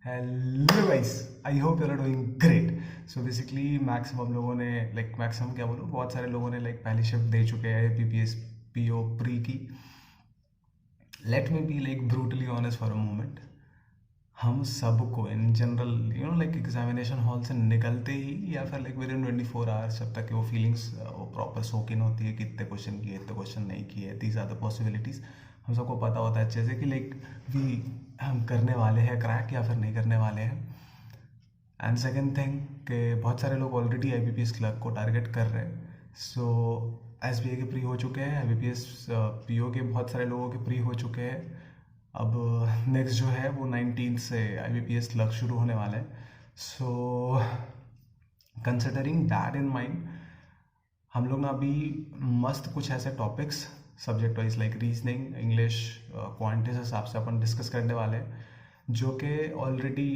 Hello guys, I hope you are doing great. So basically maximum लोगों ने maximum क्या बोलूँ, बहुत सारे लोगों ने पहली शिफ्ट दे चुके हैं पीपीएस पीओ प्री की। Let me B brutally honest for a moment. हम सबको इन जनरल एग्जामिनेशन हॉल से निकलते ही या फिर विद इन 24 आवर्स, जब तक कि वो फीलिंग्स वो प्रॉपर सोक इन होती है कि इतने क्वेश्चन किए इतने क्वेश्चन नहीं किए, दीज आर द पॉसिबिलिटीज़। हम सबको पता होता है अच्छे से कि वी हम करने वाले हैं क्रैक या फिर नहीं करने वाले हैं। एंड सेकेंड थिंग कि बहुत सारे लोग ऑलरेडी आईबीपीएस क्लर्क को टारगेट कर रहे हैं। सो एसबीआई के प्री हो चुके हैं, आईबीपीएस पीओ के बहुत सारे लोगों के प्री हो चुके हैं। अब नेक्स्ट जो है वो 19 से आईबीपीएस क्लर्क शुरू होने वाला है। So considering that in mind, हम लोग ना अभी मस्त कुछ ऐसे topics subject wise reasoning, English, Quantis हिसाब से अपन डिस्कस करने वाले हैं, जो कि ऑलरेडी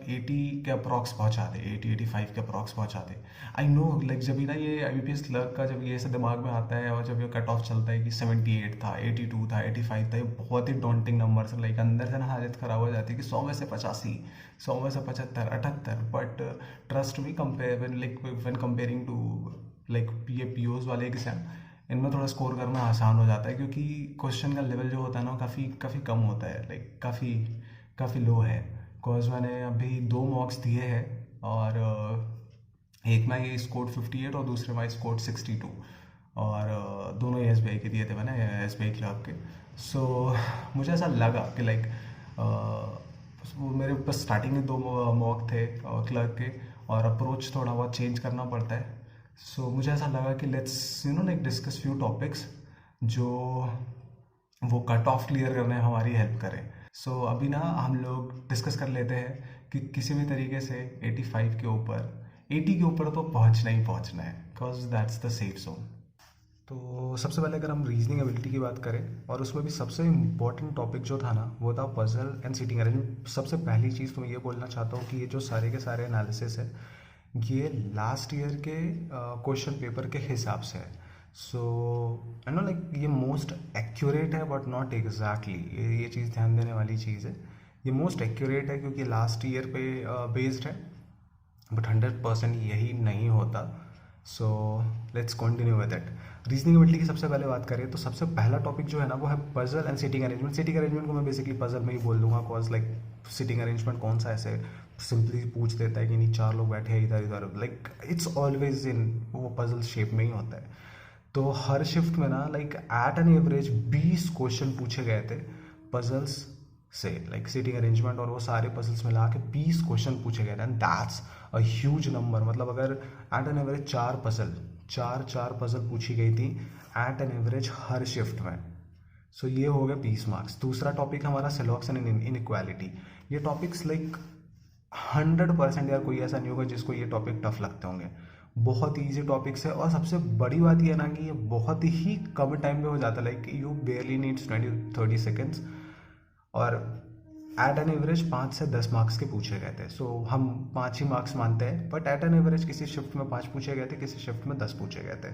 80 के अप्रॉक्स पहुंचा दे, 80-85 के अप्रॉक्स पहुंचा दे। आई नो जब भी ना ये आईबीपीएस क्लर्क का जब ये ऐसे दिमाग में आता है और जब ये कट ऑफ चलता है कि 78 था, 82 था, 85 था, ये बहुत ही डॉन्टिंग नंबर से अंदर से ना हालत ख़राब हो जाती है कि 100 में से 85, 100 में से 75, 78। But trust me, compare when comparing to ये पीओज वाले एग्जाम, इनमें थोड़ा स्कोर करना आसान हो जाता है, क्योंकि क्वेश्चन का लेवल जो होता है ना काफ़ी काफ़ी कम होता है, काफ़ी काफ़ी लो है। बिकॉज मैंने अभी 2 मॉक्स दिए हैं और एक में ये स्कोर 58 और दूसरे में स्कोर 62, और दोनों एसबीआई के दिए थे मैंने, एसबीआई क्लर्क के। सो मुझे ऐसा लगा कि वो मेरे पास स्टार्टिंग में 2 मॉक थे क्लर्क के, और अप्रोच थोड़ा बहुत चेंज करना पड़ता है। सो मुझे ऐसा लगा कि लेट्स डिस्कस फ्यू टॉपिक्स जो वो कट ऑफ क्लियर करने में हमारी हेल्प करें। सो अभी ना हम लोग डिस्कस कर लेते हैं कि किसी भी तरीके से 85 के ऊपर, 80 के ऊपर तो पहुंचना ही पहुंचना है, because that's the safe zone. तो सबसे पहले अगर हम रीजनिंग एबिलिटी की बात करें, और उसमें भी सबसे इम्पॉर्टेंट टॉपिक जो था ना वो था पजल एंड सीटिंग अरेंजमेंट। सबसे पहली चीज़ तो मैं ये बोलना चाहता हूँ कि ये जो सारे के सारे एनालिसिस है, ये लास्ट ईयर के क्वेश्चन पेपर के हिसाब से है। सो आई नो ये मोस्ट एक्यूरेट है बट नॉट एग्जैक्टली, ये चीज़ ध्यान देने वाली चीज़ है। ये मोस्ट एक्यूरेट है क्योंकि लास्ट ईयर पे बेस्ड है, बट 100% यही नहीं होता। So let's continue with it. Reasoning ability की सबसे पहले बात करें तो सबसे पहला टॉपिक जो है ना वो है puzzle and sitting arrangement. Sitting arrangement को मैं बेसिकली पजल में ही बोल दूंगा, कॉज सिटिंग अरेंजमेंट कौन सा ऐसे सिंपली पूछ देता है कि नहीं 4 लोग बैठे हैं इधर इधर, इट्स ऑलवेज इन वो पजल शेप में ही होता है। तो हर शिफ्ट में ना एट एन एवरेज 20 क्वेश्चन पूछे गए थे पजल्स से, सिटिंग अरेंजमेंट और वो सारे पजल्स मिला के 20 क्वेश्चन पूछे गए थे, and that's a huge number. अगर एट एन एवरेज 4 पजल पूछी गई थी एट एन एवरेज हर शिफ्ट में। सो ये हो गया 20 मार्क्स। दूसरा टॉपिक हमारा सिलॉक्स एंड इनइक्वालिटी। ये टॉपिक्स 100% यार कोई ऐसा नहीं होगा जिसको ये टॉपिक टफ लगते होंगे। बहुत ईजी टॉपिक्स है, और सबसे बड़ी बात ये है ना कि ये बहुत ही कम टाइम में हो जाता है, यू बेयरली नीड्स 20-30 सेकेंड्स, और एट एन एवरेज 5 से 10 मार्क्स के पूछे गए थे। सो हम 5 ही मार्क्स मानते हैं, बट एट एन एवरेज किसी शिफ्ट में 5 पूछे गए थे, किसी शिफ्ट में 10 पूछे गए थे।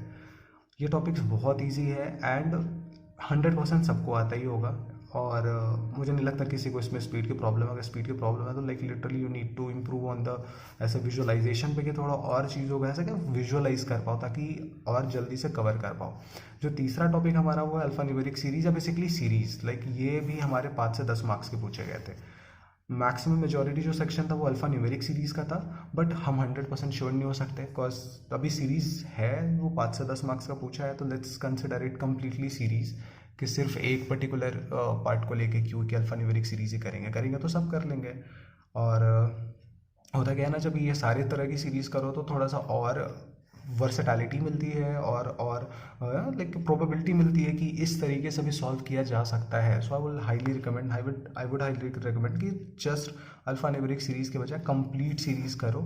ये टॉपिक्स बहुत ईजी है एंड 100% सबको आता ही होगा, और मुझे नहीं लगता किसी को इसमें स्पीड की प्रॉब्लम है। अगर स्पीड की प्रॉब्लम है तो literally you need to improve on the ऐसे विजुअलाइजेशन पे, कि थोड़ा और चीज़ों को ऐसा क्या विजुअलाइज कर पाओ ताकि और जल्दी से कवर कर पाओ। जो तीसरा टॉपिक हमारा वो है अल्फा न्यूमेरिक सीरीज, या बेसिकली सीरीज, ये भी हमारे 5 से 10 मार्क्स के पूछे गए थे। मैक्सिमम मेजॉरिटी जो सेक्शन था वो अल्फा न्यूमेरिक सीरीज़ का था, बट हम 100% श्योर नहीं हो सकते बिकॉज अभी सीरीज़ है, वो 5 से 10 मार्क्स का पूछा है, तो let's consider it completely series, कि सिर्फ एक पर्टिकुलर पार्ट को लेके क्यों कि अल्फा न्यूमेरिक सीरीज़ ही करेंगे तो सब कर लेंगे। और होता क्या है ना, जब ये सारे तरह की सीरीज़ करो तो थोड़ा सा और वर्सेटैलिटी मिलती है, और प्रोबेबिलिटी मिलती है कि इस तरीके से भी सॉल्व किया जा सकता है। सो आई वुड हाईली रिकमेंड कि जस्ट अल्फा न्यूमेरिक सीरीज़ के बजाय कंप्लीट सीरीज़ करो,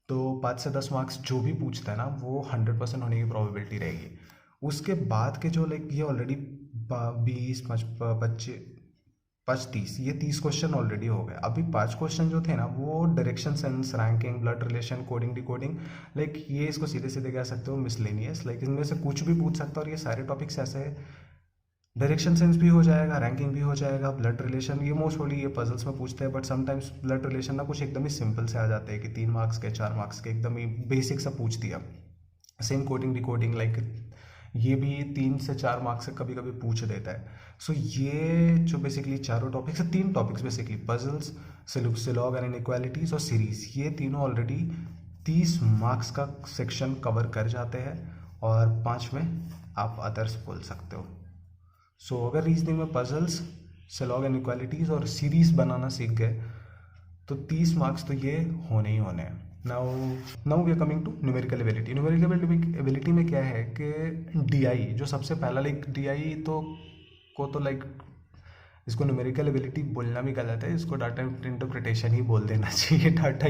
तो 5 से 10 मार्क्स जो भी पूछता है ना वो 100% होने की प्रोबेबिलिटी रहेगी। उसके बाद के जो ये ऑलरेडी 20, 25, 30, ये 30 क्वेश्चन ऑलरेडी हो गए। अभी 5 क्वेश्चन जो थे ना वो direction sense, ranking, blood relation, coding decoding, ये इसको सीधे सीधे कह सकते हो मिसलेनियस, इनमें से कुछ भी पूछ सकता है। और ये सारे टॉपिक्स ऐसे हैं डायरेक्शन सेंस भी हो जाएगा, रैंकिंग भी हो जाएगा, ब्लड रिलेशन, ये मोस्टली ये पजल्स में पूछते हैं, बट समटाइम्स ब्लड रिलेशन ना कुछ एकदम ही सिंपल से आ जाते हैं कि 3 मार्क्स के 4 मार्क्स के, एकदम ही बेसिक सा पूछ दिया। सेम कोडिंग डिकोडिंग लाइक ये भी 3 से 4 मार्क्स से कभी कभी पूछ देता है। सो ये जो बेसिकली चारों टॉपिक्स है, 3 topics basically, puzzles, syllogism and inequalities और सीरीज, ये तीनों ऑलरेडी 30 मार्क्स का सेक्शन कवर कर जाते हैं, और 5 में आप अदर्स बोल सकते हो। सो अगर रीजनिंग में पजल्स, सिलॉग एंड इक्वालिटीज और सीरीज बनाना सीख गए तो 30 मार्क्स तो ये होने ही होने हैं। Now now we are coming to numerical ability. Numerical ability में क्या है कि डीआई जो सबसे पहला, लाइक डीआई तो लाइक इसको न्यूमेरिकल एबिलिटी बोलना भी गलत है, इसको डाटा इंटरप्रिटेशन ही बोल देना चाहिए। डाटा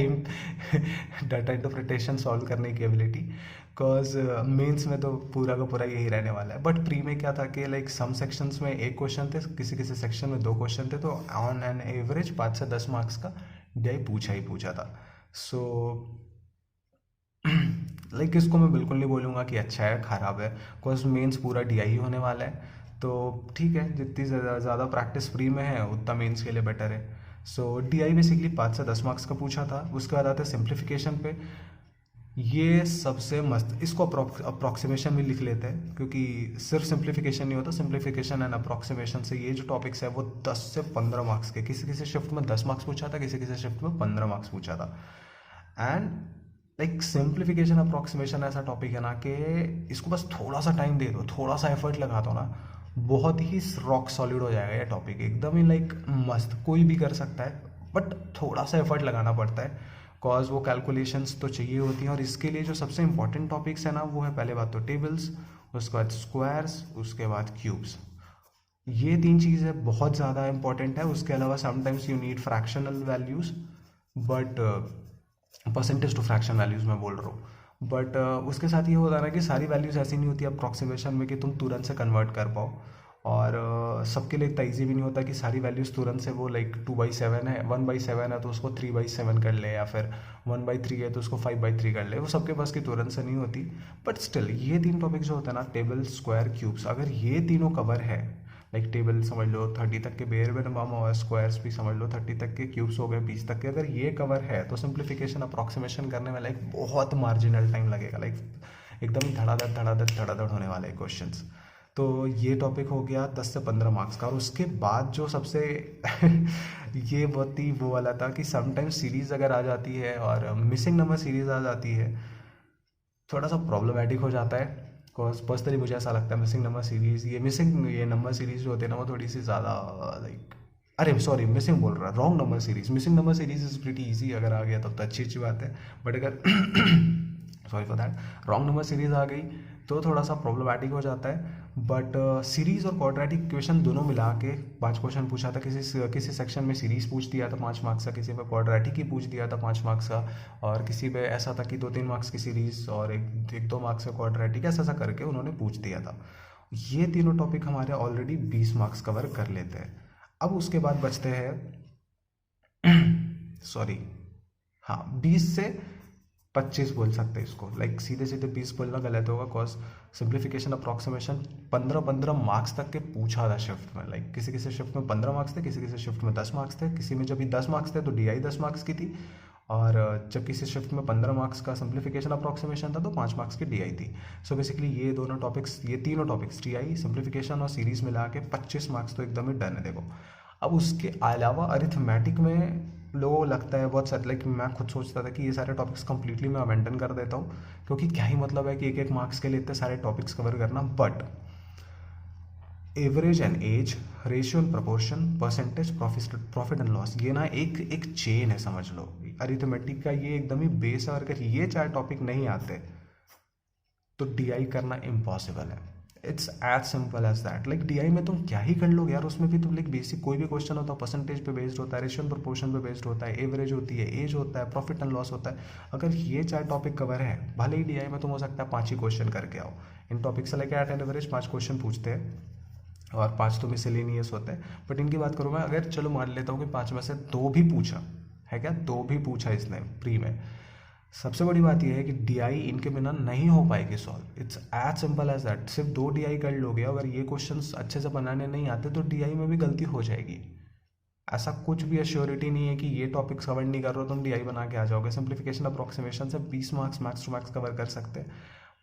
इंटरप्रिटेशन सॉल्व करने की एबिलिटी, बिकॉज मेंस में तो पूरा का पूरा यही रहने वाला है। बट प्री में क्या था कि लाइक सम सेक्शंस में 1 क्वेश्चन थे, किसी किसी सेक्शन में 2 क्वेश्चन थे, तो ऑन एन एवरेज 5 से 10 मार्क्स का डीआई पूछा ही पूछा था। सो लाइक इसको मैं बिल्कुल नहीं बोलूँगा कि अच्छा है ख़राब है, बिकॉज मेंस पूरा डीआई ही होने वाला है, तो ठीक है, जितनी ज़्यादा प्रैक्टिस फ्री में है उतना मेंस के लिए बेटर है। सो डीआई बेसिकली 5 से 10 मार्क्स का पूछा था। उसके बाद आते हैं सिंप्लीफिकेशन पे। ये सबसे मस्त, इसको अप्रॉक्सीमेशन भी लिख लेते हैं, क्योंकि सिर्फ सिंप्लीफिकेशन नहीं होता, सिंप्लीफिकेशन एंड अप्रॉक्सीमेशन से ये जो टॉपिक्स है वो 10 से 15 मार्क्स के, किसी किसी शिफ्ट में 10 मार्क्स पूछा था, किसी किसी शिफ्ट में 15 मार्क्स पूछा था। एंड लाइक सिंप्लीफिकेशन अप्रॉक्सीमेशन ऐसा टॉपिक है ना कि इसको बस थोड़ा सा टाइम दे दो, थोड़ा सा एफर्ट लगा दो ना, बहुत ही रॉक सॉलिड हो जाएगा ये टॉपिक, एकदम ही लाइक मस्त, कोई भी कर सकता है, बट थोड़ा सा एफर्ट लगाना पड़ता है, कॉज वो कैलकुलेशंस तो चाहिए होती हैं। और इसके लिए जो सबसे इंपॉर्टेंट टॉपिक्स है ना, वो है पहले बात तो टेबल्स, उसके बाद स्क्वायर्स, उसके बाद क्यूब्स। ये 3 चीज़ें बहुत ज़्यादा इंपॉर्टेंट है। उसके अलावा sometimes you need fractional values, but percentage to fraction values मैं बोल रहा हूँ। बट उसके साथ ये होता है ना कि सारी वैल्यूज़ ऐसी नहीं होती अप्रॉक्सीमेशन में कि तुम तुरंत से कन्वर्ट कर पाओ, और सबके लिए इतना ईजी भी नहीं होता कि सारी वैल्यूज़ तुरंत से वो, लाइक 2/7 है, 1/7 है तो उसको 3/7 कर ले, या फिर 1/3 है तो उसको 5/3 कर ले, वो सबके पास की तुरंत से नहीं होती। बट स्टिल ये 3 टॉपिक जो होते हैं ना, टेबल, स्क्वायर, क्यूब्स, अगर ये तीनों कवर है, लाइक टेबल समझ लो 30 तक के बेयर में नंबर और स्क्वायर्स भी समझ लो 30 तक के, क्यूब्स हो गए 20 तक के, अगर ये कवर है तो सिंप्लीफिकेशन अप्रॉक्सीमेशन करने में लाइक बहुत मार्जिनल टाइम लगेगा, लाइक एकदम ही धड़ाधड़ होने वाले क्वेश्चंस। तो ये टॉपिक हो गया 10 से 15 मार्क्स का। और उसके बाद जो सबसे ये बहुत ही वो वाला था कि समटाइम्स सीरीज अगर आ जाती है और मिसिंग नंबर सीरीज आ जाती है, थोड़ा सा प्रॉब्लमेटिक हो जाता है, बिकॉज पर्सनली मुझे ऐसा लगता है मिसिंग नंबर सीरीज, ये नंबर सीरीज जो होते हैं ना, वो थोड़ी सी ज़्यादा लाइक, अरे सॉरी मिसिंग बोल रहा, wrong number series, missing number series is pretty easy, अगर आ गया तब तो अच्छी अच्छी बात है, बट अगर sorry for that, wrong number series आ गई तो थोड़ा सा प्रॉब्लमेटिक हो जाता है। बट सीरीज और क्वाड्रेटिक इक्वेशन दोनों मिला के 5 क्वेश्चन पूछा था, किसी सेक्शन में सीरीज पूछ दिया था 5 मार्क्स का, किसी में क्वाड्रेटिक ही पूछ दिया था 5 मार्क्स का, और किसी में ऐसा था कि 2-3 मार्क्स की सीरीज और 1-2 मार्क्स का क्वाड्रेटिक, ऐसा करके उन्होंने पूछ दिया था। ये तीनों टॉपिक हमारे ऑलरेडी 20 मार्क्स कवर कर लेते हैं। अब उसके बाद बचते हैं सॉरी, हाँ 20 से 25 बोल सकते हैं इसको, लाइक सीधे सीधे 20 बोलना गलत होगा, कॉज सिंप्लीफिकेशन अप्रॉक्सीमेशन 15-15 मार्क्स तक के पूछा था शिफ्ट में, लाइक किसी किसी शिफ्ट में 15 मार्क्स थे, किसी किसी शिफ्ट में 10 मार्क्स थे, किसी में जब भी 10 मार्क्स थे तो डीआई 10 मार्क्स की थी, और जब किसी शिफ्ट में 15 मार्क्स का सिंप्लीफिकेशन अप्रॉक्सीमेशन था तो 5 मार्क्स की डीआई थी। सो बेसिकली ये तीनों टॉपिक्स डीआई, सिंप्लीफिकेशन और सीरीज मिला के 25 मार्क्स तो एकदम ही डन है। देखो अब उसके अलावा अरिथमेटिक में लोगों को लगता है बहुत सारे, लाइक मैं खुद सोचता था कि ये सारे टॉपिक्स कंप्लीटली मैं अबेंडन कर देता हूँ, क्योंकि क्या ही मतलब है कि एक मार्क्स के लिए इतने सारे टॉपिक्स कवर करना। But average and age, ratio and proportion, percentage, profit and loss, ये ना एक चेन है समझ लो, अरिथमेटिक का ये एकदम ही बेस है, और अगर ये 4 टॉपिक नहीं आते तो डीआई करना इम्पॉसिबल है। It's as simple as that. Like DI में तुम क्या ही कर लोगे यार, उसमें भी तुम लाइक बेसिक कोई भी क्वेश्चन होता है परसेंटेज पे बेस्ड होता है, रेशियो एंड प्रोपोर्शन पे बेस्ड होता है, एवरेज होती है, एज होता है, प्रॉफिट एंड लॉस होता है। अगर ये 4 टॉपिक कवर है, भले ही डीआई में तुम हो सकता है 5 ही क्वेश्चन करके आओ, इन टॉपिक से लेकर एट एन एवरेज 5 क्वेश्चन पूछते हैं, और 5 तो मिसलेनियस होते हैं। बट इनकी बात करूँ मैं, अगर चलो मान लेता हूँ कि 5 में से 2 भी पूछा है, क्या 2 भी पूछा इसने प्री में, सबसे बड़ी बात यह है कि डीआई इनके बिना नहीं हो पाएगी solve. It's as simple as that. सिर्फ 2 डीआई कर लोगे, अगर ये क्वेश्चंस अच्छे से बनाने नहीं आते तो डीआई में भी गलती हो जाएगी। ऐसा कुछ भी एश्योरिटी नहीं है कि ये टॉपिक्स कवर नहीं कर रहे हो तुम डीआई बना के आ जाओगे। सिंप्लीफिकेशन अप्रोक्सीमेशन से 20 marks max to max cover कर सकते हैं,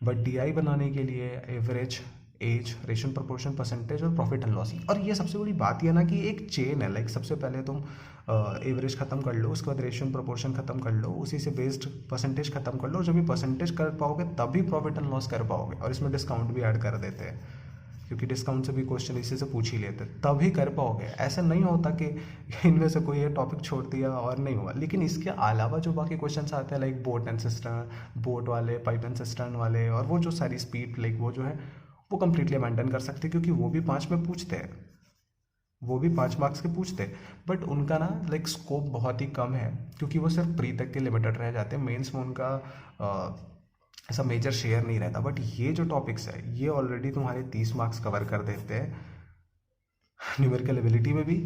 बट डीआई बनाने के लिए average, age, ratio proportion, percentage और प्रॉफिट एंड लॉस। और ये सबसे बड़ी बात ये ना कि एक चेन है। लाइक सबसे पहले तुम एवरेज खत्म कर लो, उसके बाद रेशियो प्रोपोर्शन खत्म कर लो, उसी से बेस्ड परसेंटेज खत्म कर लो। जब भी परसेंटेज कर पाओगे तभी प्रॉफिट एंड लॉस कर पाओगे। और इसमें डिस्काउंट भी ऐड कर देते हैं, क्योंकि डिस्काउंट से भी क्वेश्चन इसी से पूछ ही लेते, तभी कर पाओगे। ऐसा नहीं होता कि इनमें से कोई ये टॉपिक छोड़ दिया और नहीं हुआ। लेकिन इसके अलावा जो बाकी क्वेश्चंस आते हैं, like boat and cistern, boat वाले, पाइप एंड सिस्टर्न वाले, और वो जो सारी स्पीड, लाइक वो जो है वो कंप्लीटली मेंटेन कर सकते हैं, क्योंकि वो भी 5 में पूछते हैं, वो भी 5 मार्क्स के पूछते हैं। बट उनका ना लाइक स्कोप बहुत ही कम है, क्योंकि वो सिर्फ प्री तक के लिमिटेड रह जाते हैं। मेंस में उनका ऐसा मेजर शेयर नहीं रहता। बट ये जो टॉपिक्स है ये ऑलरेडी तुम्हारे 30 मार्क्स कवर कर देते हैं न्यूमेरिकल एबिलिटी में भी।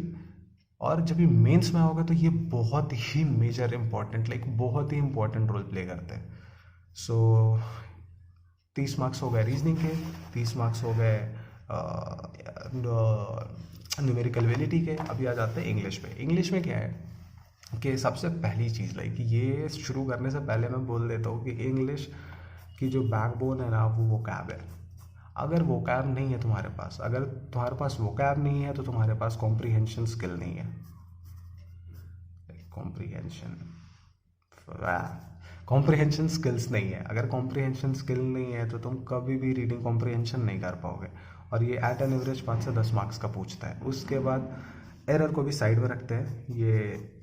और जब भी मेंस में आओगे तो ये बहुत ही मेजर इंपॉर्टेंट, लाइक बहुत ही इंपॉर्टेंट रोल प्ले करते हैं। सो 30 मार्क्स हो गए रीजनिंग के, 30 मार्क्स हो गए न्यूमेरिकल एबिलिटी के। अभी आ जाते हैं इंग्लिश पे। इंग्लिश में क्या है कि सबसे पहली चीज़, लाइक ये शुरू करने से पहले मैं बोल देता हूँ कि इंग्लिश की जो बैकबोन है ना वो वोकैब है। अगर वोकैब नहीं है तुम्हारे पास, अगर तुम्हारे पास वोकैब नहीं है तो तुम्हारे पास कॉम्प्रीहेंशन स्किल नहीं है। कॉम्प्रीहेंशन स्किल्स नहीं है। अगर कॉम्प्रीहेंशन स्किल नहीं है तो तुम कभी भी रीडिंग कॉम्प्रीहेंशन नहीं कर पाओगे। और ये एट एन एवरेज 5 से 10 मार्क्स का पूछता है। उसके बाद एरर को भी साइड में रखते हैं, ये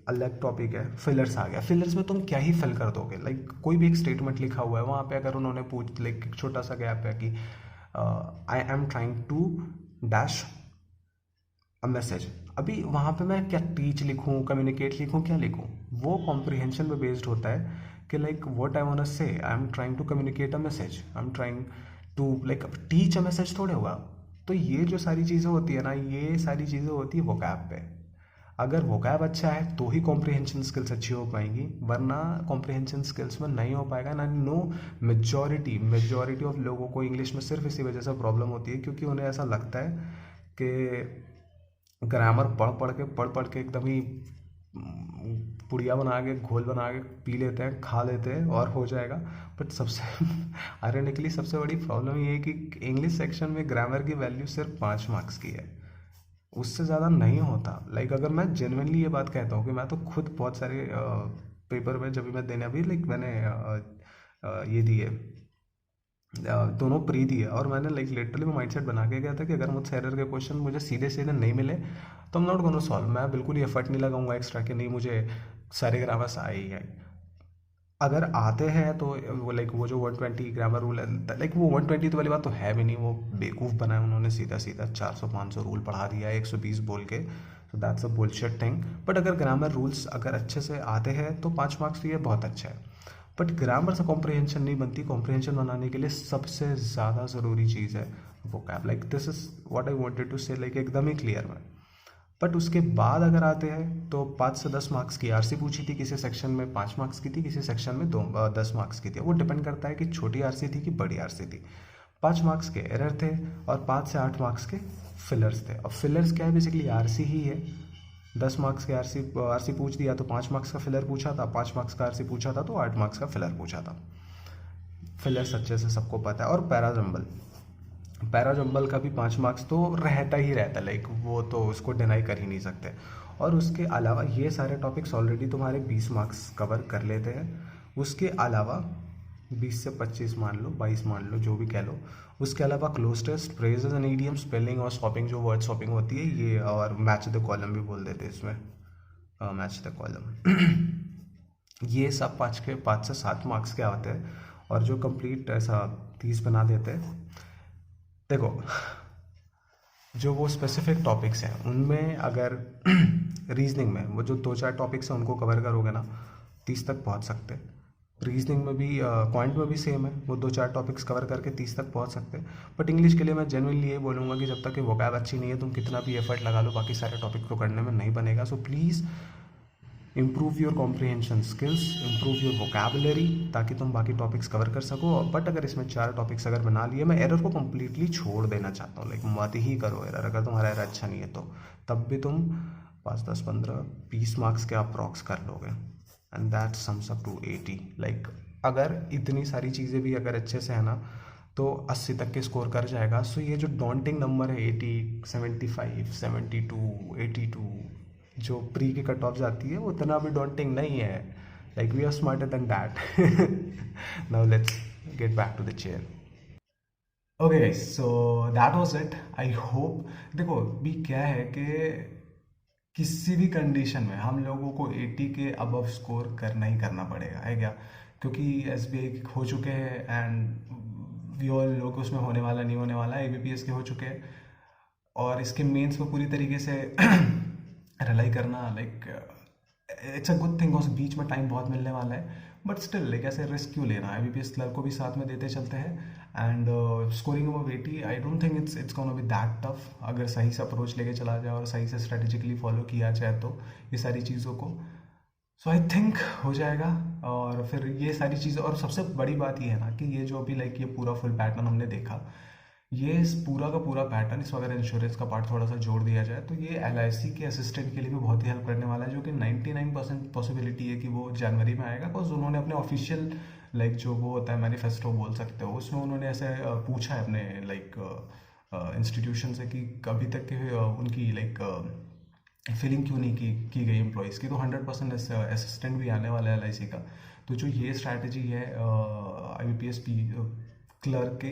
अलग टॉपिक है। फिलर्स आ गया। फिलर्स में तुम क्या ही फिल कर दोगे। लाइक कोई भी एक स्टेटमेंट लिखा हुआ है, वहाँ पे अगर उन्होंने पूछ, लाइक एक छोटा सा गैप है कि I am trying to dash a message, अभी वहाँ पे मैं क्या टीच लिखूँ, कम्युनिकेट लिखूँ, क्या लिखूँ? वो कॉम्प्रीहेंशन पे बेस्ड होता है कि like what I want to say, I am trying to communicate a message, I am trying to like teach a message थोड़े होगा। तो ये जो सारी चीज़ें होती है ना, ये सारी चीज़ें होती है वोकैब पे। अगर वोकैब अच्छा है तो ही कॉम्प्रीहेंशन स्किल्स अच्छी हो पाएंगी, वरना कॉम्प्रीहेंशन स्किल्स में नहीं हो पाएगा ना। नो, मेजॉरिटी ऑफ लोगों को इंग्लिश में सिर्फ इसी वजह से प्रॉब्लम होती है क्योंकि उन्हें ऐसा लगता है कि ग्रामर पढ़ पढ़ के एकदम ही पुड़िया बना के, घोल बना के पी लेते हैं, खा लेते हैं और हो जाएगा। बट सबसे आयरनिकली सबसे बड़ी प्रॉब्लम ये है कि इंग्लिश सेक्शन में ग्रामर की वैल्यू सिर्फ 5 मार्क्स की है, उससे ज़्यादा नहीं होता। लाइक अगर मैं जेन्युइनली ये बात कहता हूँ कि मैं तो खुद बहुत सारे पेपर में जब भी मैं देने, अभी लाइक मैंने ये दिए, दोनों प्री दिए, और मैंने लाइक लिटरली मैं माइंडसेट बना के गया था कि अगर मुझसे एरर के क्वेश्चन मुझे सीधे सीधे नहीं मिले तो I'm नॉट गोना सॉल्व। मैं बिल्कुल ही एफर्ट नहीं लगाऊंगा एक्स्ट्रा कि नहीं मुझे सारे ग्रामर्स आए ही आए। अगर आते हैं तो वो लाइक वो जो 120 ग्रामर रूल है, लाइक वो 120 तो वाली बात तो है भी नहीं, वो बेवकूफ़ बनाया उन्होंने, सीधा सीधा 400-500 रूल पढ़ा दिया है 120 बोल के। तो that's a bullshit thing. But अगर ग्रामर रूल्स अगर अच्छे से आते हैं तो 5 मार्क्स तो ये बहुत अच्छा है। बट ग्रामर से कॉम्प्रिहेंशन नहीं बनती। कॉम्प्रिहेंशन बनाने के लिए सबसे ज़्यादा ज़रूरी चीज़ है vocab. Like this is what I wanted to say, like एकदम ही क्लियर में। बट उसके बाद अगर आते हैं तो 5 से 10 मार्क्स की आरसी पूछी थी, किसी सेक्शन में 5 मार्क्स की थी, किसी सेक्शन में 10 मार्क्स की थी। वो डिपेंड करता है कि छोटी आरसी थी कि बड़ी आरसी थी। 5 मार्क्स के एरर थे और 5 से 8 मार्क्स के फिलर्स थे। और फिलर्स क्या है, बेसिकली आरसी ही है। 10 मार्क्स के आरसी पूछ दिया तो 5 मार्क्स का फिलर पूछा था, 5 मार्क्स का आरसी पूछा था तो 8 मार्क्स का फिलर पूछा था। फिलर्स अच्छे से सबको पता है। और पैरा जंबल का भी 5 मार्क्स तो रहता ही रहता है, लाइक वो तो उसको डिनाई कर ही नहीं सकते। और उसके अलावा ये सारे टॉपिक्स ऑलरेडी तुम्हारे 20 मार्क्स कवर कर लेते हैं। उसके अलावा 20 से 25 मान लो, 22 मान लो, जो भी कह लो। उसके अलावा cloze test, phrases and idiom, spelling और शॉपिंग, जो वर्ड शॉपिंग होती है ये, और मैच द कॉलम भी बोल देते हैं इसमें, मैच द कॉलम। ये सब 5 से 7 मार्क्स के आते हैं और जो कंप्लीट ऐसा 30 बना देते हैं। देखो, जो वो स्पेसिफिक टॉपिक्स हैं उनमें अगर रीजनिंग में वो जो 2-4 टॉपिक्स हैं उनको कवर करोगे ना, 30 तक पहुंच सकते हैं। रीजनिंग में भी क्वांट में भी सेम है, वो 2-4 टॉपिक्स कवर करके 30 तक पहुंच सकते हैं। बट इंग्लिश के लिए मैं जेन्युइनली ये बोलूँगा कि जब तक कि वोकैब अच्छी नहीं है, तुम कितना भी एफर्ट लगा लो बाकी सारे टॉपिक को करने में नहीं बनेगा। So please improve your comprehension skills, improve your vocabulary, ताकि तुम बाकी टॉपिक्स कवर कर सको। बट अगर इसमें 4 टॉपिक्स अगर बना लिए, मैं एरर को कम्प्लीटली छोड़ देना चाहता हूँ, लाइक मत ही करो एरर। अगर तुम्हारा एरर अच्छा नहीं है तो तब भी तुम 5, 10, 15, 20 मार्क्स के अप्रॉक्स कर लोगे, and that sums up to 80। Like अगर इतनी सारी चीज़ें भी अगर अच्छे से है ना, तो 80 तक के स्कोर कर जाएगा। सो ये जो डॉन्टिंग नंबर है 80, 75, 72, 82, जो प्री के कट ऑफ जाती है, वो उतना भी डॉन्टिंग नहीं है। Like we are smarter than that. Now let's get back to the chair. Okay guys, so that was it. I hope, देखो भी क्या है कि किसी भी कंडीशन में हम लोगों को 80 के अबव स्कोर करना ही करना पड़ेगा, है क्या? क्योंकि एसबीआई हो चुके हैं एंड वी ऑल लोग उसमें होने वाला नहीं होने वाला, एबीपीएस के हो चुके हैं, और इसके मेंस को पूरी तरीके से रिलाई करना, like it's a good thing. उस बीच में टाइम बहुत मिलने वाला है, बट स्टिल लाइक ऐसे रिस्क क्यों लेना? एबीपीएस क्लर्क को भी साथ में देते चलते हैं। And scoring above 80, I don't think it's gonna be that tough, अगर सही से अप्रोच लेके चला जाए और सही से स्ट्रेटेजिकली फॉलो किया जाए तो ये सारी चीज़ों को। सो आई थिंक हो जाएगा। और फिर ये सारी चीज़ें, और सबसे बड़ी बात ये है ना कि ये जो अभी लाइक ये पूरा फुल पैटर्न हमने देखा, ये इस पूरा का पूरा पैटर्न, इसमें अगर इंश्योरेंस का पार्ट थोड़ा सा जोड़ दिया जाए तो ये एलआईसी के असिस्टेंट के लिए भी बहुत ही हेल्प करने वाला है, जो कि 99% पॉसिबिलिटी है कि वो जनवरी में आएगा। बिकॉज उन्होंने अपने ऑफिशियल लाइक जो वो होता है मैनिफेस्टो बोल सकते हो, उसमें उन्होंने ऐसे पूछा है अपने लाइक इंस्टीट्यूशन से कि कभी तक के उनकी लाइक फिलिंग क्यों नहीं की गई एम्प्लॉयज़ की। तो 100% असिस्टेंट भी आने वाला है एलआईसी का। तो जो ये स्ट्रैटेजी है आईबीपीएस पी क्लर्क की,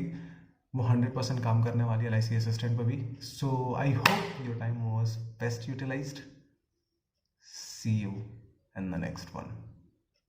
वो 100% काम करने वाली है एलआईसी असिस्टेंट पर भी। So I hope your time was best utilised. See you in the next one.